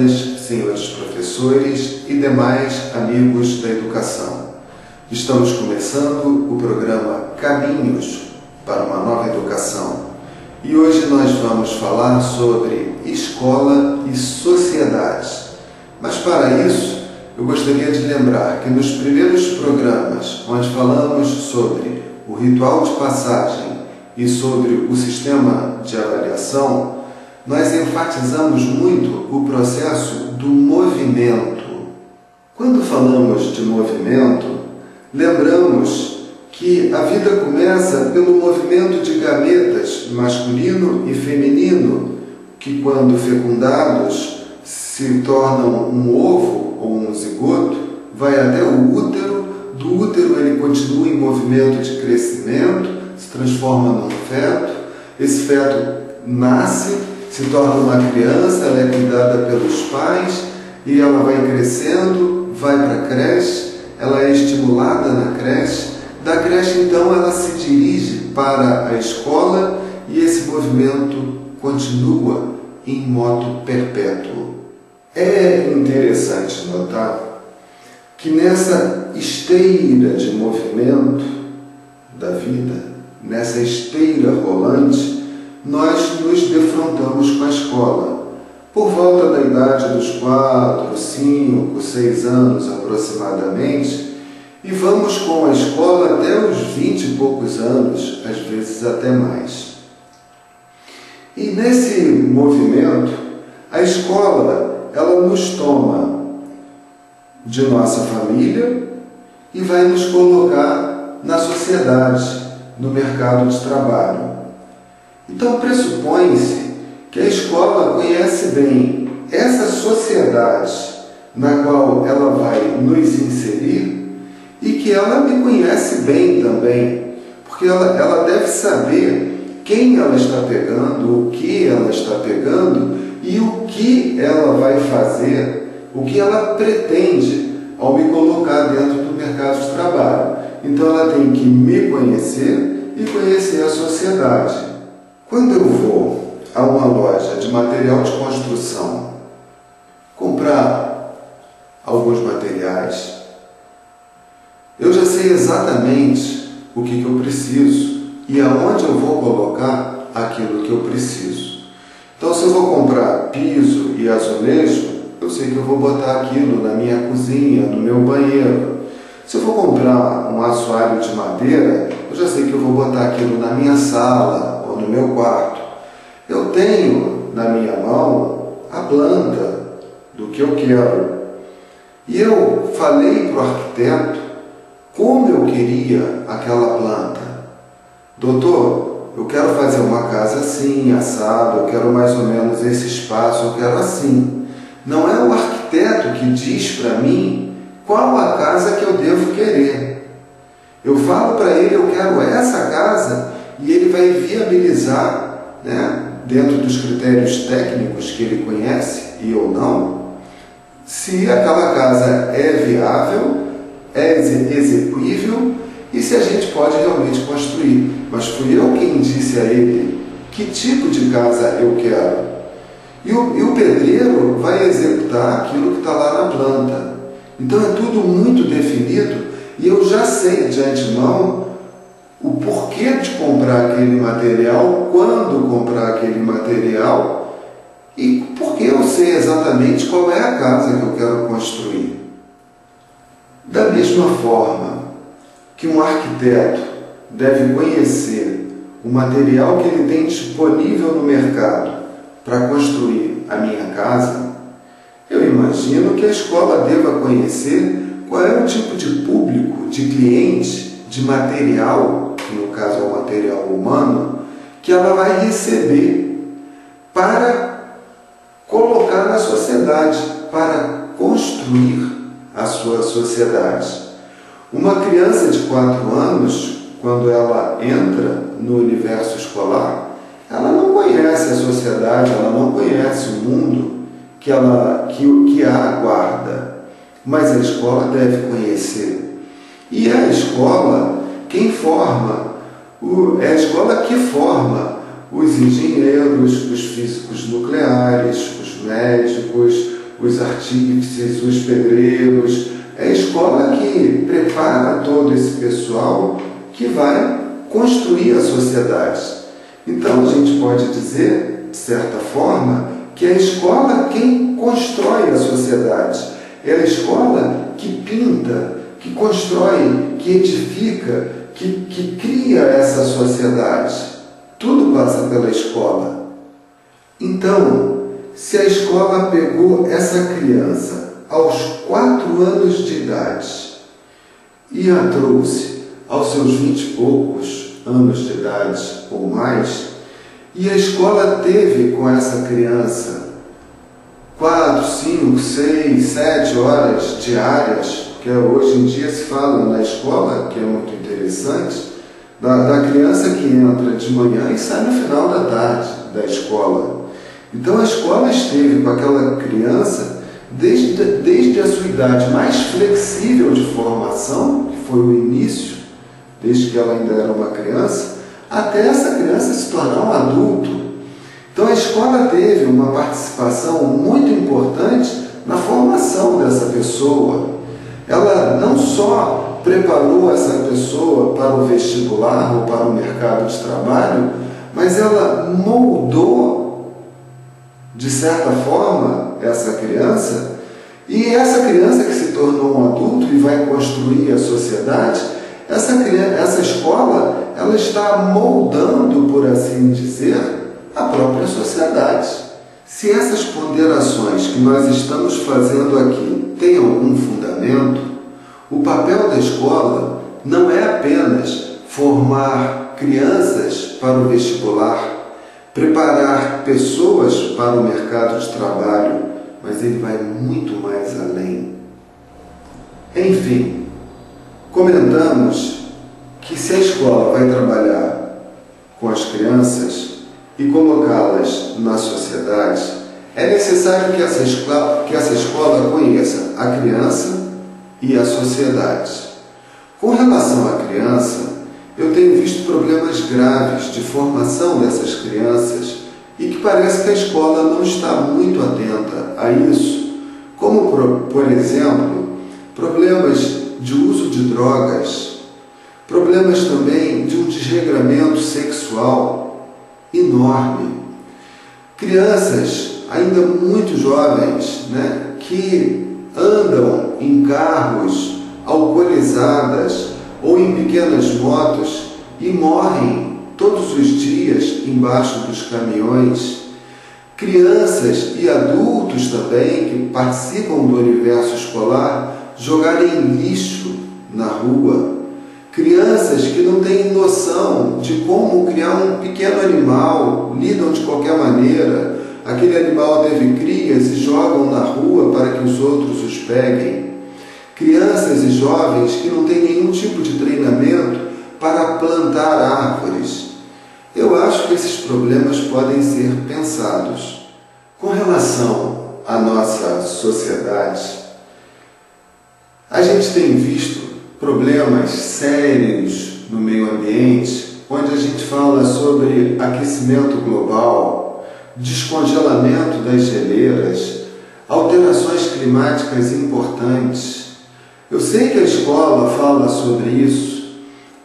senhoras, senhores professores e demais amigos da educação. Estamos começando o programa Caminhos para uma Nova Educação e hoje nós vamos falar sobre escola e sociedade. Mas para isso, eu gostaria de lembrar que nos primeiros programas, onde falamos sobre o ritual de passagem e sobre o sistema de avaliação, nós enfatizamos muito o processo do movimento. Quando falamos de movimento, lembramos que a vida começa pelo movimento de gametas masculino e feminino, que quando fecundados se tornam um ovo ou um zigoto, vai até o útero. Do útero ele continua em movimento de crescimento, se transforma num feto. Esse feto nasce, se torna uma criança, ela é cuidada pelos pais e ela vai crescendo, vai para a creche, ela é estimulada na creche. Da creche, então, ela se dirige para a escola e esse movimento continua em modo perpétuo. É interessante notar que nessa esteira de movimento da vida, nessa esteira rolante, nós nos defrontamos com a escola. Por volta da idade dos 4, 5, 6 anos aproximadamente, e vamos com a escola até os 20 e poucos anos, às vezes até mais. E nesse movimento, a escola, ela nos toma de nossa família e vai nos colocar na sociedade, no mercado de trabalho. Então pressupõe-se que a escola conhece bem essa sociedade na qual ela vai nos inserir e que ela me conhece bem também, porque ela deve saber quem ela está pegando, o que ela está pegando e o que ela vai fazer, o que ela pretende ao me colocar dentro do mercado de trabalho. Então ela tem que me conhecer e conhecer a sociedade. Quando eu vou a uma loja de material de construção comprar alguns materiais, eu já sei exatamente o que eu preciso e aonde eu vou colocar aquilo que eu preciso. Então, se eu vou comprar piso e azulejo, eu sei que eu vou botar aquilo na minha cozinha, no meu banheiro. Se eu vou comprar um assoalho de madeira, eu já sei que eu vou botar aquilo na minha sala ou no meu quarto. Eu tenho na minha mão a planta do que eu quero. E eu falei para o arquiteto como eu queria aquela planta. Doutor, eu quero fazer uma casa assim, assado, eu quero mais ou menos esse espaço, eu quero assim. Não é o arquiteto que diz para mim qual a casa que eu devo querer. Eu falo para ele, eu quero essa casa, e ele vai viabilizar, dentro dos critérios técnicos que ele conhece, e eu não, se aquela casa é viável, é execuível e se a gente pode realmente construir. Mas fui eu quem disse a ele que tipo de casa eu quero. E o pedreiro vai executar aquilo que está lá na planta. Então é tudo muito definido e eu já sei de antemão o porquê de comprar aquele material, quando comprar aquele material e porque eu sei exatamente qual é a casa que eu quero construir. Da mesma forma que um arquiteto deve conhecer o material que ele tem disponível no mercado para construir a minha casa, eu imagino que a escola deva conhecer qual é o tipo de público, de cliente, de material, que no caso é o material humano, que ela vai receber para colocar na sociedade, para construir a sua sociedade. Uma criança de 4 anos, quando ela entra no universo escolar, ela não conhece a sociedade, ela não conhece o mundo que a aguarda, mas a escola deve conhecer. E a escola, quem forma, é a escola que forma os engenheiros, os físicos nucleares, os médicos, os artífices, os pedreiros. É a escola que prepara todo esse pessoal que vai construir a sociedade. Então a gente pode dizer, de certa forma, que é a escola quem constrói a sociedade. É a escola que pinta, que constrói, que edifica, que cria essa sociedade. Tudo passa pela escola. Então, se a escola pegou essa criança aos 4 anos de idade e a trouxe aos seus 20 e poucos anos de idade ou mais, e a escola teve com essa criança 4, 5, 6, 7 horas diárias, que hoje em dia se fala na escola, que é muito interessante, da criança que entra de manhã e sai no final da tarde da escola. Então a escola esteve com aquela criança desde a sua idade mais flexível de formação, que foi o início, desde que ela ainda era uma criança, até essa criança se tornar um adulto. Então a escola teve uma participação muito importante na formação dessa pessoa. Ela não só preparou essa pessoa para o vestibular ou para o mercado de trabalho, mas ela moldou, de certa forma, essa criança, e essa criança que se tornou um adulto e vai construir a sociedade, essa escola, ela está moldando, por assim dizer, a própria sociedade. Se essas ponderações que nós estamos fazendo aqui têm algum fundamento, o papel da escola não é apenas formar crianças para o vestibular, preparar pessoas para o mercado de trabalho, mas ele vai muito mais além. Enfim, comentamos que se a escola vai trabalhar com as crianças e colocá-las na sociedade, é necessário que essa escola conheça a criança e a sociedade. Com relação à criança, eu tenho visto problemas graves de formação dessas crianças e que parece que a escola não está muito atenta a isso, como, por exemplo, problemas de uso de drogas, problemas também de um desregramento sexual enorme. Crianças ainda muito jovens, que andam em carros alcoolizadas ou em pequenas motos e morrem todos os dias embaixo dos caminhões. Crianças e adultos também que participam do universo escolar jogarem lixo na rua. Crianças que não têm noção de como criar um pequeno animal, lidam de qualquer maneira. Aquele animal teve crias e jogam na rua para que os outros os peguem. Crianças e jovens que não têm nenhum tipo de treinamento para plantar árvores. Eu acho que esses problemas podem ser pensados. Com relação à nossa sociedade, a gente tem visto problemas sérios no meio ambiente, onde a gente fala sobre aquecimento global, descongelamento das geleiras, alterações climáticas importantes. Eu sei que a escola fala sobre isso,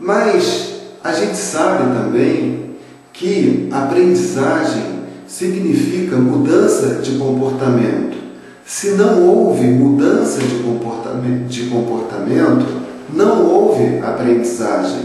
mas a gente sabe também que aprendizagem significa mudança de comportamento. Se não houve mudança de comportamento, não houve aprendizagem.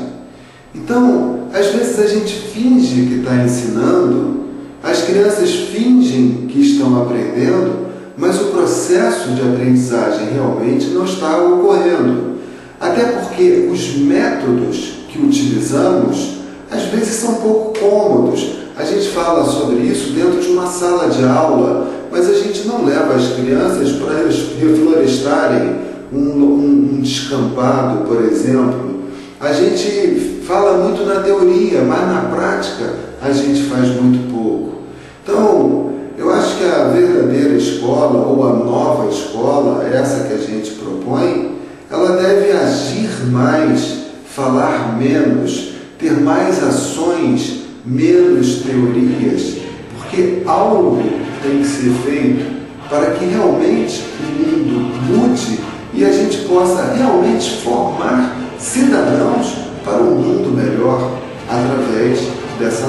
Então, às vezes a gente finge que está ensinando, as crianças fingem que estão aprendendo, mas o processo de aprendizagem realmente não está ocorrendo. Até porque os métodos que utilizamos, às vezes são pouco cômodos. A gente fala sobre isso dentro de uma sala de aula, mas a gente não leva as crianças para reflorestarem um descampado, por exemplo. A gente fala muito na teoria, mas na prática a gente faz muito pouco. Então, eu acho que a verdadeira escola, ou a nova escola, essa que a gente propõe, ela deve agir mais, falar menos, ter mais ações, menos teorias, porque algo tem que ser feito para que realmente o mundo mude e a gente possa realmente formar cidadãos para um mundo melhor através dessa